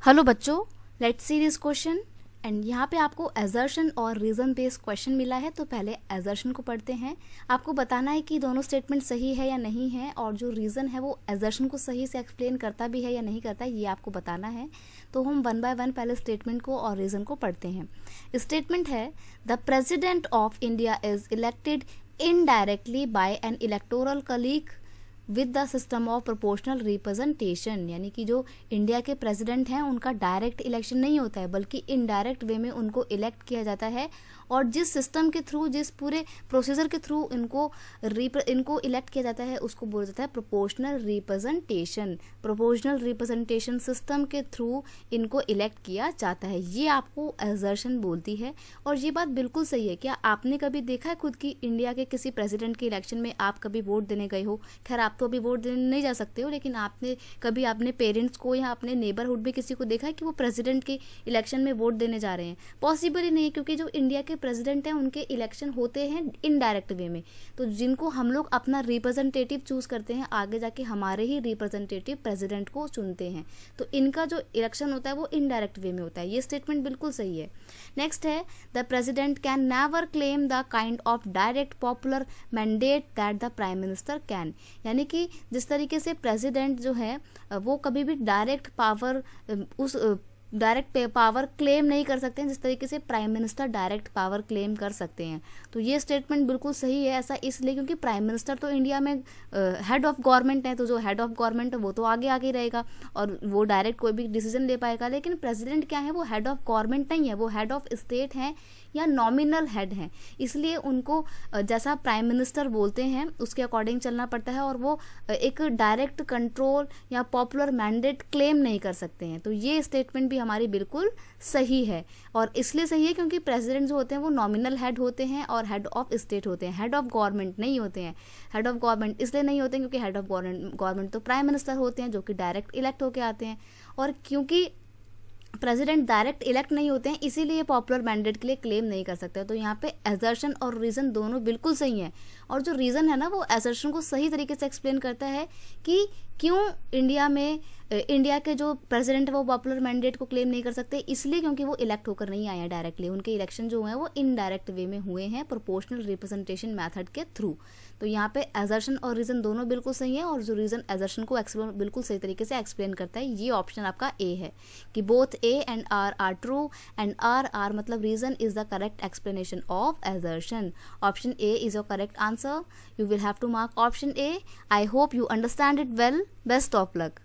Hello बच्चों, let's see this question. And यहाँ पे आपको एजर्शन और रीज़न बेस्ड क्वेश्चन मिला है। तो पहले एजर्शन को पढ़ते हैं। आपको बताना है कि दोनों स्टेटमेंट सही है या नहीं है, और जो रीज़न है वो एजर्शन को सही से एक्सप्लेन करता भी है या नहीं करता, ये आपको बताना है। तो हम वन बाय वन पहले स्टेटमेंट को और रीज़न को पढ़ते हैं। स्टेटमेंट है, the president of India is elected indirectly bye N electoral colleague with the system of proportional representation. यानी कि जो इंडिया के प्रेसिडेंट हैं उनका डायरेक्ट इलेक्शन नहीं होता है, बल्कि इनडायरेक्ट वे में उनको इलेक्ट किया जाता है। और जिस सिस्टम के थ्रू, जिस पूरे प्रोसीजर के थ्रू इनको इलेक्ट किया जाता है उसको बोला जाता है proportional representation. Proportional representation system के थ्रू इनको इलेक्ट किया जाता है, ये आपको एजर्शन बोलती है। और ये बात बिल्कुल सही है। क्या आपने कभी देखा है खुद की इंडिया के किसी प्रेसिडेंट के इलेक्शन में आप कभी वोट देने गए हो? खैर, आप तो अभी वोट देने नहीं जा सकते हो, लेकिन आपने कभी अपने पेरेंट्स को या अपने नेबरहुड में किसी को देखा है कि वो प्रेसिडेंट के इलेक्शन में वोट देने जा रहे हैं? पॉसिबल ही नहीं है, क्योंकि जो इंडिया के प्रेसिडेंट हैं उनके इलेक्शन होते हैं इनडायरेक्ट वे में। तो जिनको हम लोग अपना रिप्रेजेंटेटिव चूज करते हैं, आगे जाके हमारे ही रिप्रेजेंटेटिव प्रेसिडेंट को चुनते हैं। तो इनका जो इलेक्शन होता है वो इनडायरेक्ट वे में होता है। ये स्टेटमेंट बिल्कुल सही है। नेक्स्ट है, the president can never claim the kind of direct popular mandate that the prime minister can. यानी कि जिस तरीके से प्रेसिडेंट जो है वो कभी भी डायरेक्ट पावर क्लेम नहीं कर सकते हैं जिस तरीके से prime minister direct power claim कर सकते हैं। तो ये स्टेटमेंट बिल्कुल सही है। ऐसा इसलिए क्योंकि प्राइम मिनिस्टर तो इंडिया में हेड ऑफ गवर्नमेंट है, तो जो हेड ऑफ गवर्नमेंट है वो तो आगे आगे रहेगा और वो डायरेक्ट कोई भी डिसीजन ले पाएगा। लेकिन प्रेसिडेंट क्या है, वो हेड ऑफ गवर्नमेंट नहीं है, वो हेड ऑफ स्टेट हैं या नॉमिनल हेड हैं। इसलिए उनको जैसा प्राइम मिनिस्टर बोलते हैं उसके अकॉर्डिंग चलना पड़ता है, और वो एक डायरेक्ट कंट्रोल या पॉपुलर मैंडेट क्लेम नहीं कर सकते हैं। तो ये स्टेटमेंट भी हमारी बिल्कुल सही है। और इसलिए सही है क्योंकि प्रेसिडेंट जो होते हैं वो नॉमिनल हेड होते हैं और हेड ऑफ स्टेट होते हैं, हेड ऑफ गवर्नमेंट नहीं होते हैं। हेड ऑफ गवर्नमेंट इसलिए नहीं होते हैं क्योंकि हेड ऑफ गवर्नमेंट तो प्राइम मिनिस्टर होते हैं जो कि डायरेक्ट इलेक्ट होके आते हैं, और क्योंकि प्रेसिडेंट डायरेक्ट इलेक्ट नहीं होते हैं इसीलिए पॉपुलर मैंडेट के लिए क्लेम नहीं कर सकते। तो यहाँ पे एजर्शन और रीज़न दोनों बिल्कुल सही है। और जो रीज़न है ना, वो एजर्शन को सही तरीके से एक्सप्लेन करता है कि क्यों इंडिया के जो प्रेसिडेंट है वो पॉपुलर मैंडेट को क्लेम नहीं कर सकते। इसलिए क्योंकि वो इलेक्ट होकर नहीं आए हैं डायरेक्टली, उनके इलेक्शन जो हुए हैं वो इनडायरेक्ट वे में हुए हैं प्रोपोर्शनल रिप्रेजेंटेशन मेथड के थ्रू। तो यहाँ पे एजर्शन और रीज़न दोनों बिल्कुल सही है, और जो रीज़न एजर्शन को बिल्कुल सही तरीके से एक्सप्लेन करता है, ये ऑप्शन आपका ए है कि both A and R are true, and R मतलब reason is the correct explanation of assertion. Option A is your correct answer. You will have to mark option A. I hope you understand it well. Best of luck.